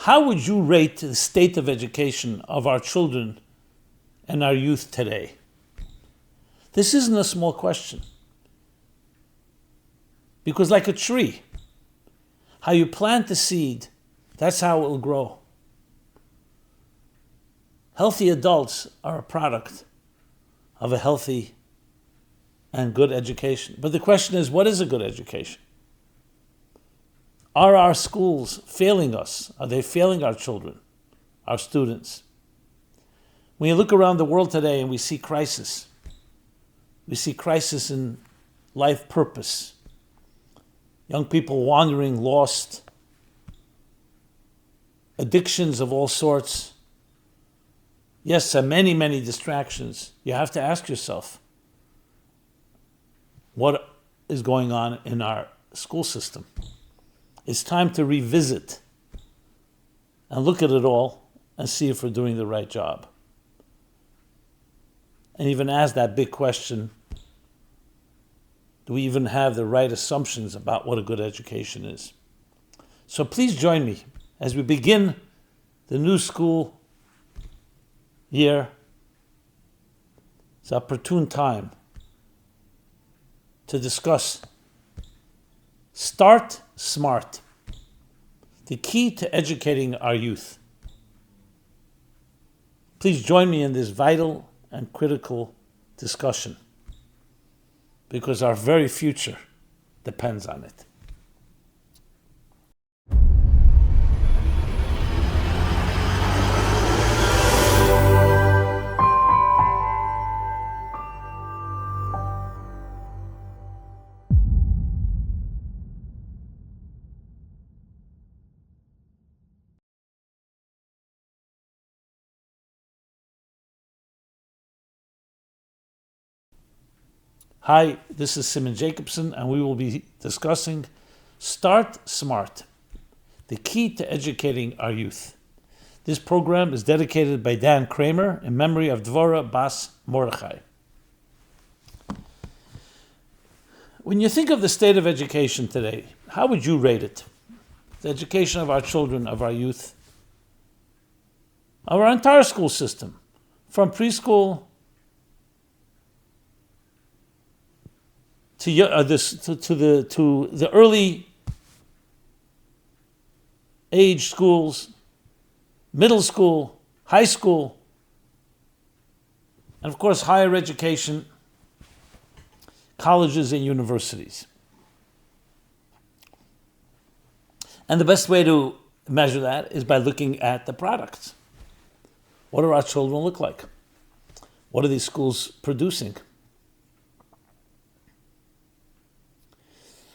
How would you rate the state of education of our children and our youth today? This isn't a small question. Because like a tree, how you plant the seed, that's how it will grow. Healthy adults are a product of a healthy and good education. But the question is, what is a good education? Are our schools failing us? Are they failing our children, our students? When you look around the world today and we see crisis in life purpose, young people wandering, lost, addictions of all sorts, yes, and many, many distractions. You have to ask yourself, what is going on in our school system? It's time to revisit and look at it all and see if we're doing the right job. And even ask that big question, do we even have the right assumptions about what a good education is? So please join me as we begin the new school year. It's an opportune time to discuss Start Smart, the key to educating our youth. Please join me in this vital and critical discussion because our very future depends on it. Hi, this is Simon Jacobson, and we will be discussing Start Smart, the key to educating our youth. This program is dedicated by Dan Kramer in memory of Dvorah Bas Mordechai. When you think of the state of education today, how would you rate it? The education of our children, of our youth, of our entire school system, from preschool to the early age schools, middle school, high school, and of course higher education, colleges and universities. And the best way to measure that is by looking at the products. What do our children look like? What are these schools producing?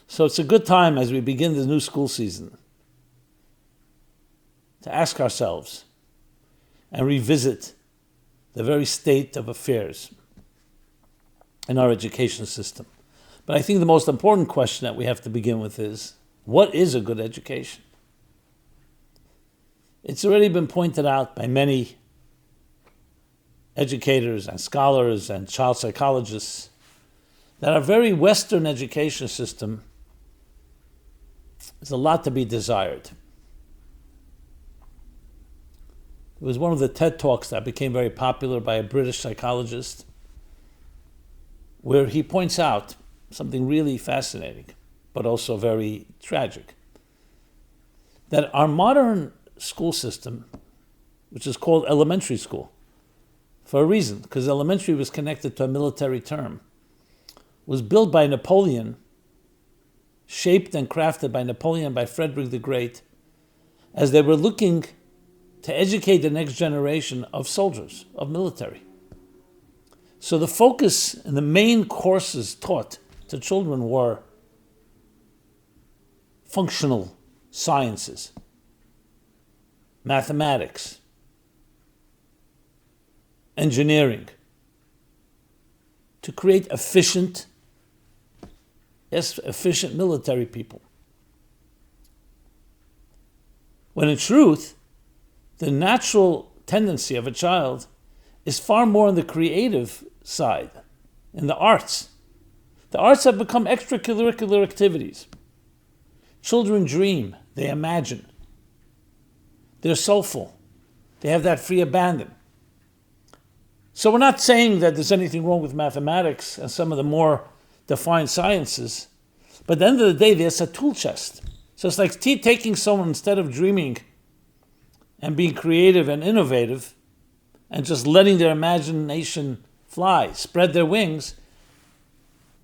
So it's a good time as we begin the new school season to ask ourselves and revisit the very state of affairs in our education system. But I think the most important question that we have to begin with is, what is a good education? It's already been pointed out by many educators and scholars and child psychologists that our very Western education system is a lot to be desired. It was one of the TED Talks that became very popular by a British psychologist, where he points out something really fascinating, but also very tragic, that our modern school system, which is called elementary school, for a reason, because elementary was connected to a military term, was built by Napoleon, shaped and crafted by Napoleon, by Frederick the Great, as they were looking to educate the next generation of soldiers, of military. So the focus and the main courses taught to children were functional sciences, mathematics, engineering, to create efficient military people. When in truth, the natural tendency of a child is far more on the creative side, in the arts. The arts have become extracurricular activities. Children dream, they imagine. They're soulful. They have that free abandon. So we're not saying that there's anything wrong with mathematics and some of the more defined sciences, but at the end of the day, there's a tool chest. So it's like taking someone, instead of dreaming and being creative and innovative and just letting their imagination fly, spread their wings,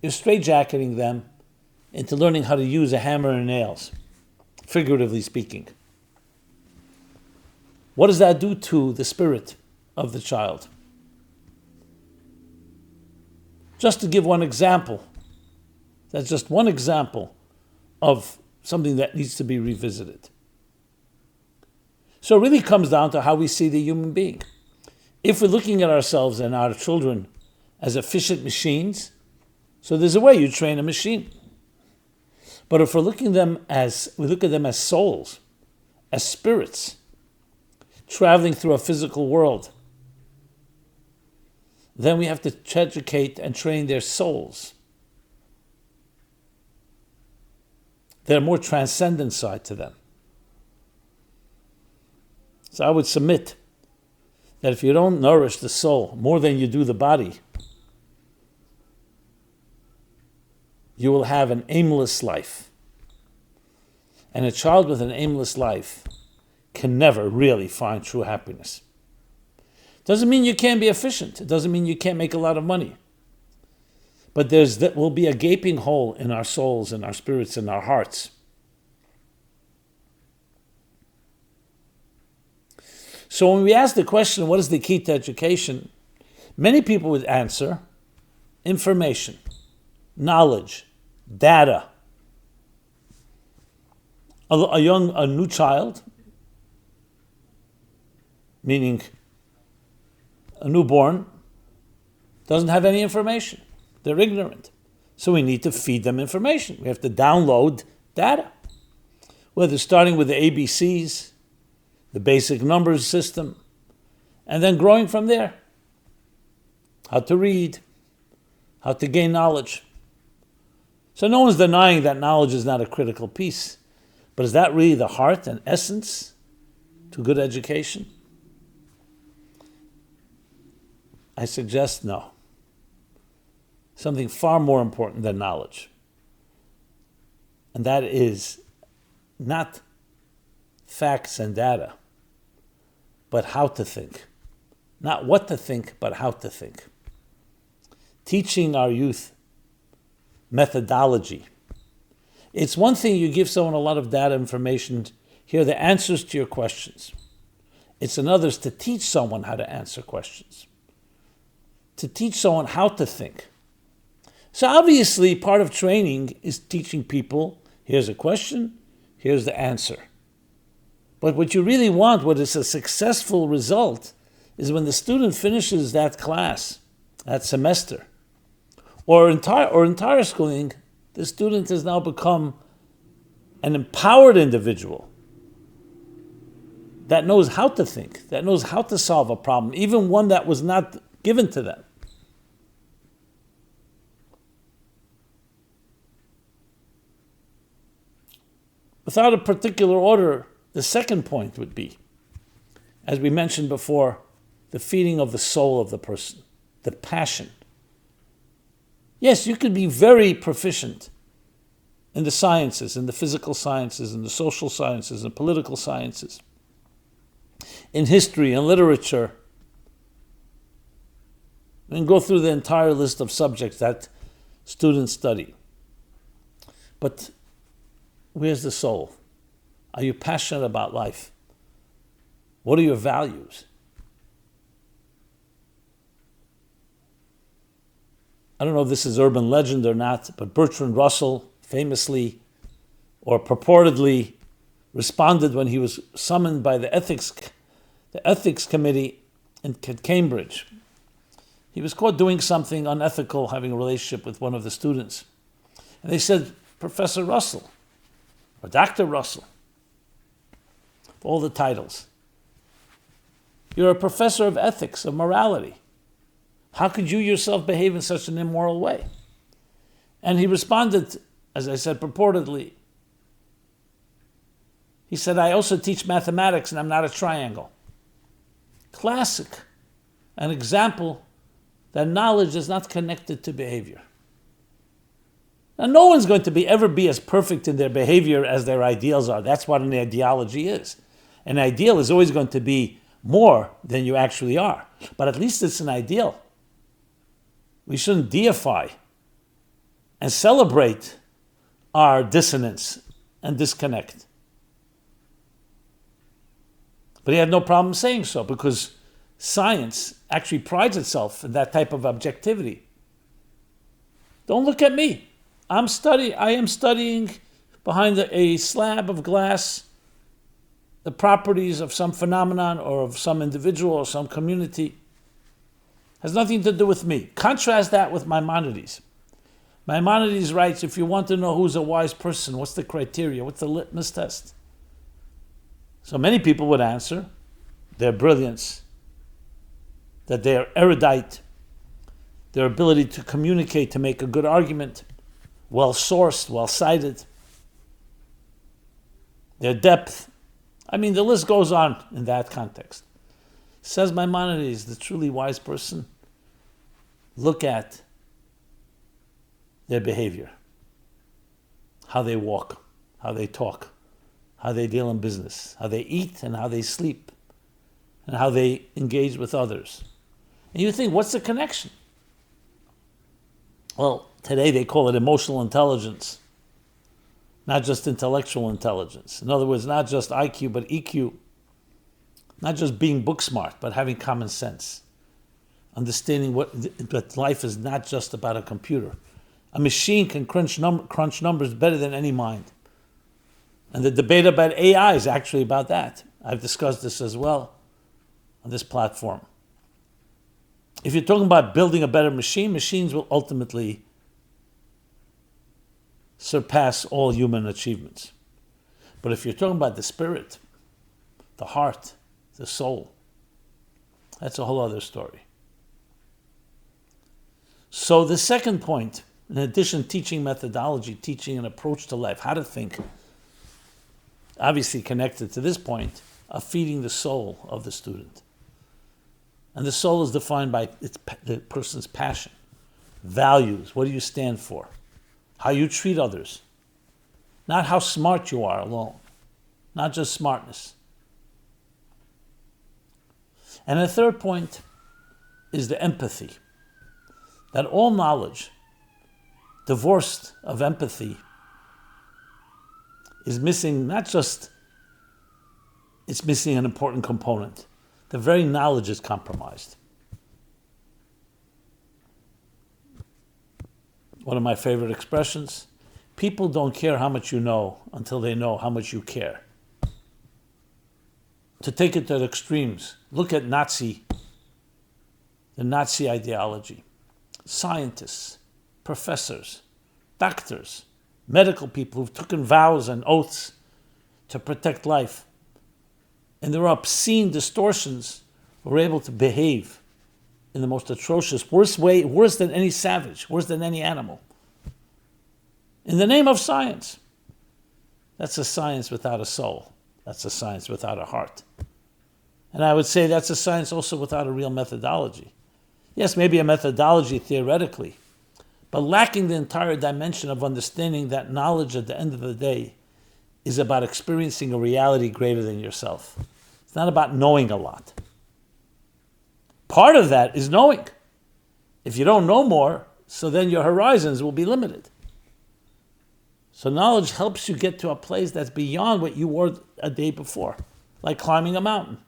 you're straitjacketing them into learning how to use a hammer and nails, figuratively speaking. What does that do to the spirit of the child? Just to give one example, that's just one example of something that needs to be revisited. So it really comes down to how we see the human being. If we're looking at ourselves and our children as efficient machines, so there's a way you train a machine. But if we look at them as souls, as spirits, traveling through a physical world, then we have to educate and train their souls. Their more transcendent side to them. So I would submit that if you don't nourish the soul more than you do the body, you will have an aimless life. And a child with an aimless life can never really find true happiness. Doesn't mean you can't be efficient. It doesn't mean you can't make a lot of money. But there will be a gaping hole in our souls, in our spirits, in our hearts. So when we ask the question, what is the key to education? Many people would answer, information, knowledge, data. A new child, meaning a newborn, doesn't have any information. They're ignorant. So we need to feed them information. We have to download data. Whether starting with the ABCs, the basic numbers system, and then growing from there. How to read, how to gain knowledge. So no one's denying that knowledge is not a critical piece. But is that really the heart and essence to good education? I suggest no. Something far more important than knowledge. And that is not facts and data, but how to think. Not what to think, but how to think. Teaching our youth methodology. It's one thing you give someone a lot of data information, here are the answers to your questions. It's another to teach someone how to answer questions. To teach someone how to think. So obviously part of training is teaching people, here's a question, here's the answer. But what you really want, what is a successful result, is when the student finishes that class, that semester, or entire schooling, the student has now become an empowered individual that knows how to think, that knows how to solve a problem, even one that was not given to them. Without a particular order, the second point would be, as we mentioned before, the feeding of the soul of the person, the passion. Yes, you could be very proficient in the sciences, in the physical sciences, in the social sciences, in political sciences, in history and literature, and go through the entire list of subjects that students study. But where's the soul? Are you passionate about life? What are your values? I don't know if this is urban legend or not, but Beren Russell famously or purportedly responded when he was summoned by the ethics committee in Cambridge. He was caught doing something unethical, having a relationship with one of the students. And they said, Professor Russell, or Dr. Russell, all the titles. You're a professor of ethics, of morality. How could you yourself behave in such an immoral way? And he responded, as I said, purportedly. He said, I also teach mathematics and I'm not a triangle. Classic. An example that knowledge is not connected to behavior. Now, no one's going to ever be as perfect in their behavior as their ideals are. That's what an ideology is. An ideal is always going to be more than you actually are. But at least it's an ideal. We shouldn't deify and celebrate our dissonance and disconnect. But he had no problem saying so, because science actually prides itself in that type of objectivity. Don't look at me. I am studying behind a slab of glass the properties of some phenomenon or of some individual or some community. Has nothing to do with me. Contrast that with Maimonides. Maimonides writes, if you want to know who's a wise person, what's the criteria? What's the litmus test? So many people would answer their brilliance, that they are erudite, their ability to communicate, to make a good argument, well-sourced, well-cited, their depth. I mean, the list goes on in that context. Says Maimonides, the truly wise person, look at their behavior, how they walk, how they talk, how they deal in business, how they eat and how they sleep, and how they engage with others. And you think, what's the connection? Well, today they call it emotional intelligence, not just intellectual intelligence. In other words, not just IQ, but EQ. Not just being book smart, but having common sense. Understanding that life is not just about a computer. A machine can crunch numbers better than any mind. And the debate about AI is actually about that. I've discussed this as well on this platform. If you're talking about building a better machine, machines will ultimately surpass all human achievements. But if you're talking about the spirit, the heart, the soul, that's a whole other story. So the second point, in addition, teaching methodology, teaching an approach to life, how to think, obviously connected to this point of feeding the soul of the student. And the soul is defined by the person's passion, values, what do you stand for, how you treat others, not how smart you are alone, not just smartness. And the third point is the empathy, that all knowledge divorced of empathy is missing, it's missing an important component. The very knowledge is compromised. One of my favorite expressions, people don't care how much you know until they know how much you care. To take it to the extremes, look at the Nazi ideology. Scientists, professors, doctors, medical people who've taken vows and oaths to protect life. And their obscene distortions were able to behave in the most atrocious, worst way, worse than any savage, worse than any animal. In the name of science. That's a science without a soul. That's a science without a heart. And I would say that's a science also without a real methodology. Yes, maybe a methodology theoretically, but lacking the entire dimension of understanding that knowledge at the end of the day is about experiencing a reality greater than yourself. It's not about knowing a lot. Part of that is knowing. If you don't know more, so then your horizons will be limited. So knowledge helps you get to a place that's beyond what you were a day before, like climbing a mountain.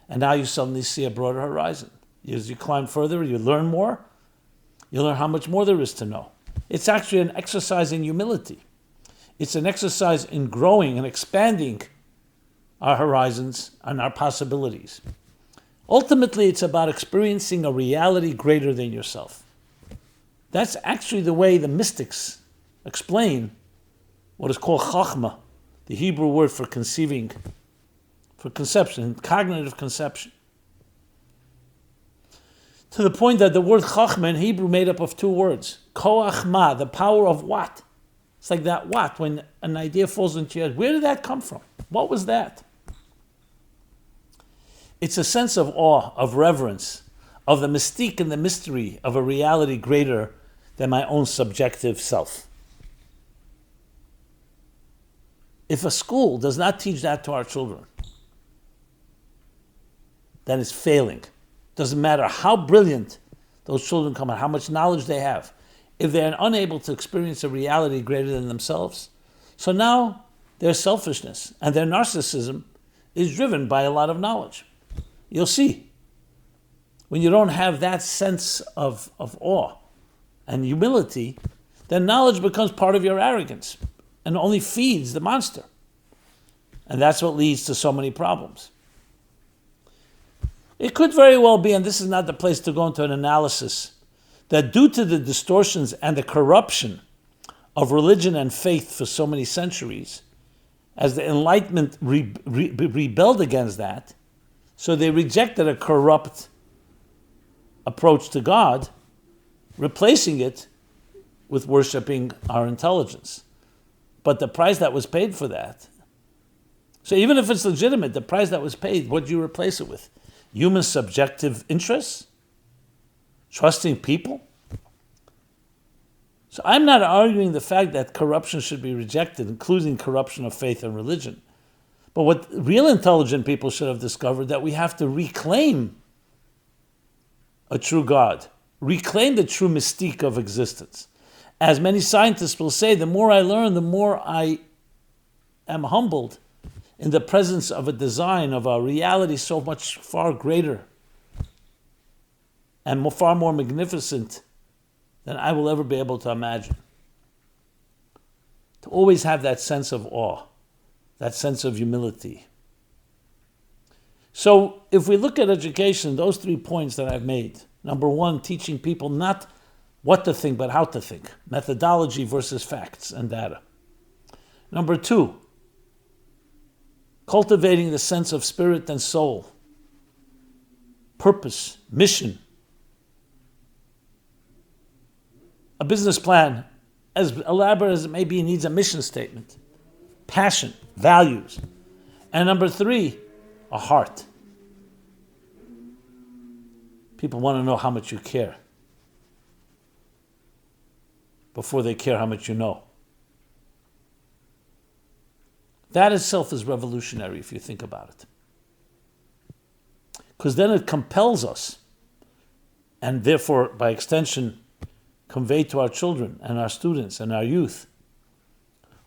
And now you suddenly see a broader horizon. As you climb further, you learn more. You learn how much more there is to know. It's actually an exercise in humility. It's an exercise in growing and expanding our horizons and our possibilities. Ultimately, it's about experiencing a reality greater than yourself. That's actually the way the mystics explain what is called chachma, the Hebrew word for conceiving, for conception, cognitive conception. To the point that the word chachma in Hebrew made up of two words. Koach ma, the power of what? It's like that what? When an idea falls into your head, where did that come from? What was that? It's a sense of awe, of reverence, of the mystique and the mystery of a reality greater than my own subjective self. If a school does not teach that to our children, then it's failing. Doesn't matter how brilliant those children come out, how much knowledge they have. If they're unable to experience a reality greater than themselves, so now their selfishness and their narcissism is driven by a lot of knowledge. You'll see. When you don't have that sense of awe and humility, then knowledge becomes part of your arrogance and only feeds the monster. And that's what leads to so many problems. It could very well be, and this is not the place to go into an analysis, that due to the distortions and the corruption of religion and faith for so many centuries, as the Enlightenment rebelled against that, so they rejected a corrupt approach to God, replacing it with worshiping our intelligence. But the price that was paid for that, so even if it's legitimate, the price that was paid, what do you replace it with? Human subjective interests? Trusting people? So I'm not arguing the fact that corruption should be rejected, including corruption of faith and religion. But what real intelligent people should have discovered, that we have to reclaim a true God, reclaim the true mystique of existence. As many scientists will say, the more I learn, the more I am humbled in the presence of a design, of a reality so much far greater and far more magnificent than I will ever be able to imagine. To always have that sense of awe, that sense of humility. So if we look at education, those 3 points that I've made, number one, teaching people not what to think, but how to think. Methodology versus facts and data. Number two, cultivating the sense of spirit and soul, purpose, mission. A business plan, as elaborate as it may be, needs a mission statement, passion, values. And number three, a heart. People want to know how much you care before they care how much you know. That itself is revolutionary if you think about it. Because then it compels us, and therefore, by extension, convey to our children and our students and our youth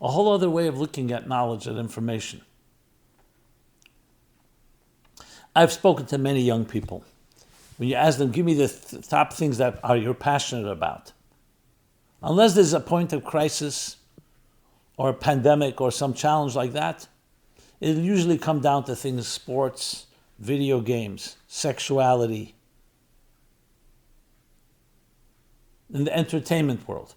a whole other way of looking at knowledge and information. I've spoken to many young people. When you ask them, give me the top things that you're passionate about. Unless there's a point of crisis or a pandemic or some challenge like that, it'll usually come down to things, sports, video games, sexuality, in the entertainment world.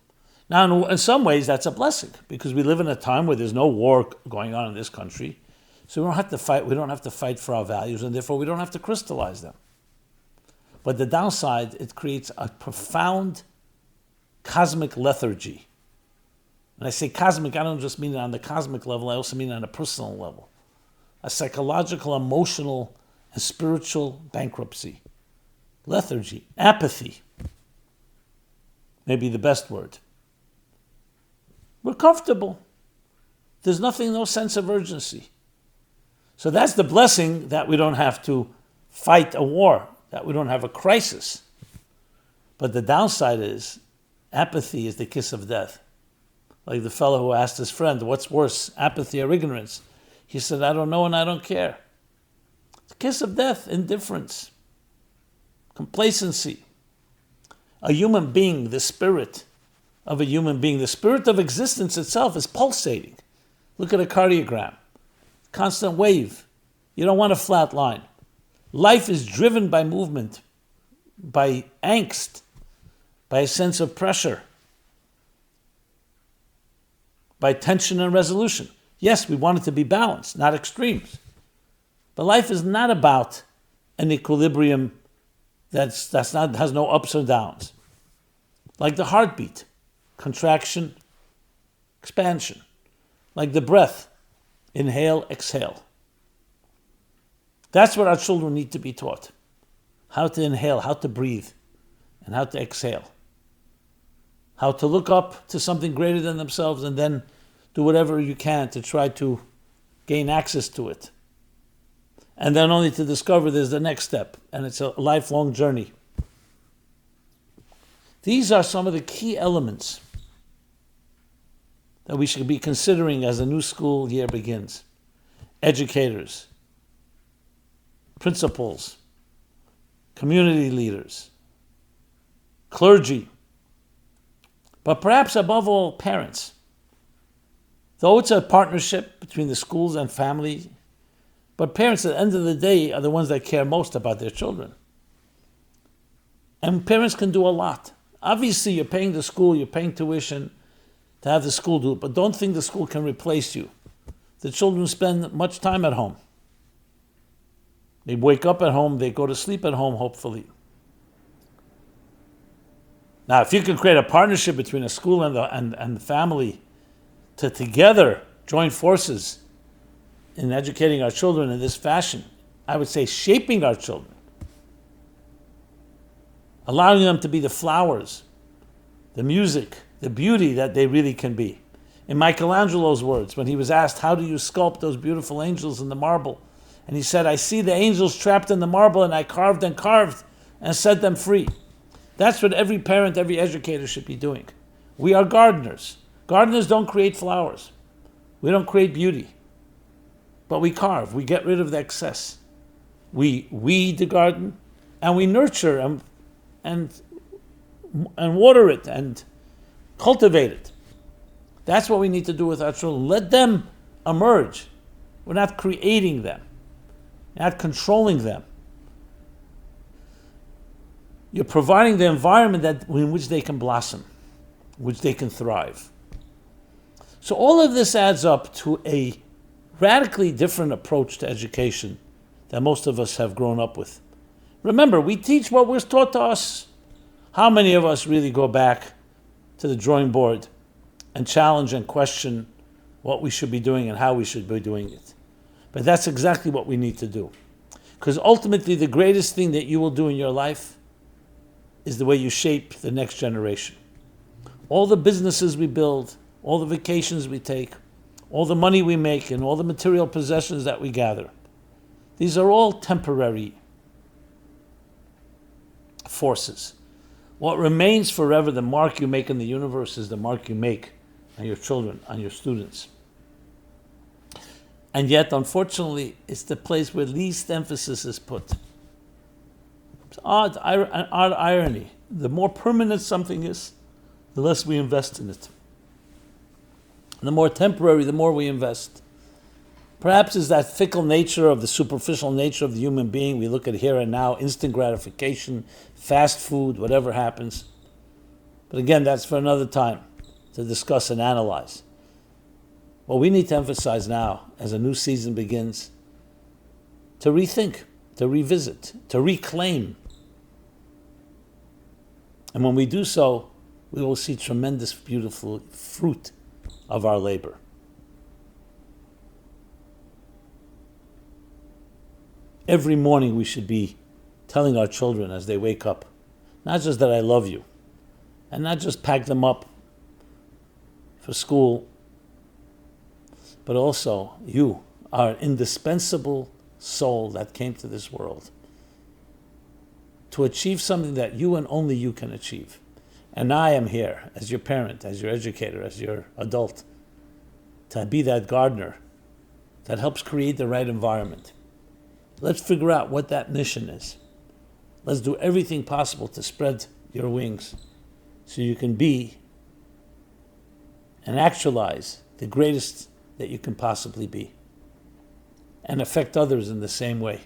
Now, in some ways, that's a blessing because we live in a time where there's no war going on in this country, so we don't have to fight. We don't have to fight for our values, and therefore we don't have to crystallize them. But the downside, it creates a profound cosmic lethargy. And I say cosmic, I don't just mean it on the cosmic level, I also mean it on a personal level. A psychological, emotional, and spiritual bankruptcy. Lethargy, apathy, maybe the best word. We're comfortable. There's nothing, no sense of urgency. So that's the blessing, that we don't have to fight a war, that we don't have a crisis. But the downside is, apathy is the kiss of death. Like the fellow who asked his friend, what's worse, apathy or ignorance? He said, I don't know and I don't care. The kiss of death, indifference, complacency. A human being, the spirit of a human being, the spirit of existence itself is pulsating. Look at a cardiogram, constant wave. You don't want a flat line. Life is driven by movement, by angst, by a sense of pressure, by tension and resolution. Yes, we want it to be balanced, not extremes. But life is not about an equilibrium has no ups or downs. Like the heartbeat, contraction, expansion, like the breath. Inhale, exhale. That's what our children need to be taught. How to inhale, how to breathe, and how to exhale. How to look up to something greater than themselves and then do whatever you can to try to gain access to it. And then only to discover there's the next step, and it's a lifelong journey. These are some of the key elements that we should be considering as the new school year begins. Educators, principals, community leaders, clergy, but perhaps above all, parents. Though it's a partnership between the schools and family, but parents at the end of the day are the ones that care most about their children. And parents can do a lot. Obviously, you're paying the school, you're paying tuition to have the school do it, but don't think the school can replace you. The children spend much time at home. They wake up at home, they go to sleep at home, hopefully. Now, if you can create a partnership between a school and the family to together join forces in educating our children in this fashion, I would say shaping our children, allowing them to be the flowers, the music, the beauty that they really can be. In Michelangelo's words, when he was asked, how do you sculpt those beautiful angels in the marble? And he said, I see the angels trapped in the marble and I carved and set them free. That's what every parent, every educator should be doing. We are gardeners. Gardeners don't create flowers. We don't create beauty. But we carve. We get rid of the excess. We weed the garden and we nurture and water it and cultivate it. That's what we need to do with our children. Let them emerge. We're not creating them, not controlling them. You're providing the environment in which they can blossom, which they can thrive. So all of this adds up to a radically different approach to education that most of us have grown up with. Remember, we teach what was taught to us. How many of us really go back to the drawing board and challenge and question what we should be doing and how we should be doing it? But that's exactly what we need to do. Because ultimately, the greatest thing that you will do in your life is the way you shape the next generation. All the businesses we build, all the vacations we take, all the money we make, and all the material possessions that we gather, these are all temporary forces. What remains forever, the mark you make in the universe, is the mark you make on your children, on your students. And yet, unfortunately, it's the place where least emphasis is put. It's odd irony. The more permanent something is, the less we invest in it. And the more temporary, the more we invest. Perhaps it's that fickle nature of the superficial nature of the human being. We look at here and now, instant gratification, fast food, whatever happens. But again, that's for another time to discuss and analyze. What we need to emphasize now, as a new season begins, to rethink, to revisit, to reclaim. And when we do so, we will see tremendous, beautiful fruit of our labor. Every morning we should be telling our children as they wake up, not just that I love you, and not just pack them up for school, but also you are an indispensable soul that came to this world to achieve something that you and only you can achieve. And I am here as your parent, as your educator, as your adult, to be that gardener that helps create the right environment. Let's figure out what that mission is. Let's do everything possible to spread your wings so you can be and actualize the greatest that you can possibly be and affect others in the same way.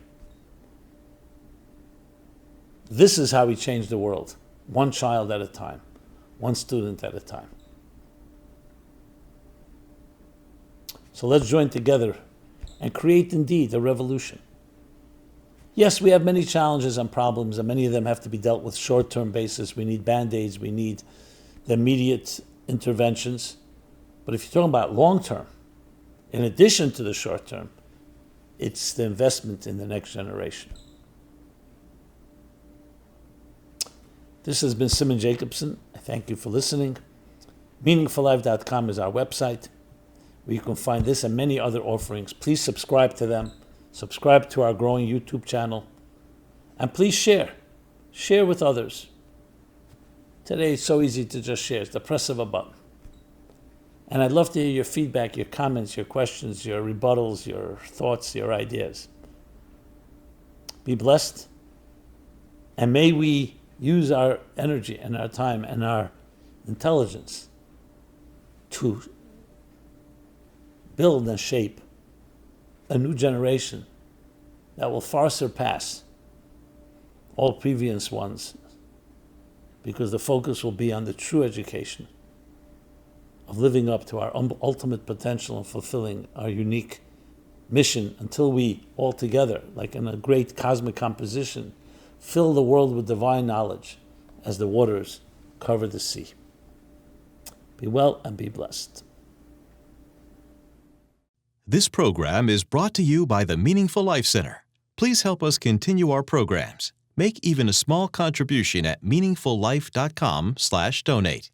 This is how we change the world, one child at a time, one student at a time. So let's join together and create indeed a revolution. Yes, we have many challenges and problems, and many of them have to be dealt with short-term basis. We need band-aids, we need the immediate interventions. But if you're talking about long term, in addition to the short term, it's the investment in the next generation. This has been Simon Jacobson. I thank you for listening. MeaningfulLife.com is our website where you can find this and many other offerings. Please subscribe to them. Subscribe to our growing YouTube channel. And please share. Share with others. Today it's so easy to just share. It's the press of a button. And I'd love to hear your feedback, your comments, your questions, your rebuttals, your thoughts, your ideas. Be blessed. And may we use our energy and our time and our intelligence to build and shape a new generation that will far surpass all previous ones, because the focus will be on the true education of living up to our ultimate potential and fulfilling our unique mission until we all together, like in a great cosmic composition, fill the world with divine knowledge as the waters cover the sea. Be well and be blessed. This program is brought to you by the Meaningful Life Center. Please help us continue our programs. Make even a small contribution at meaningfullife.com/donate.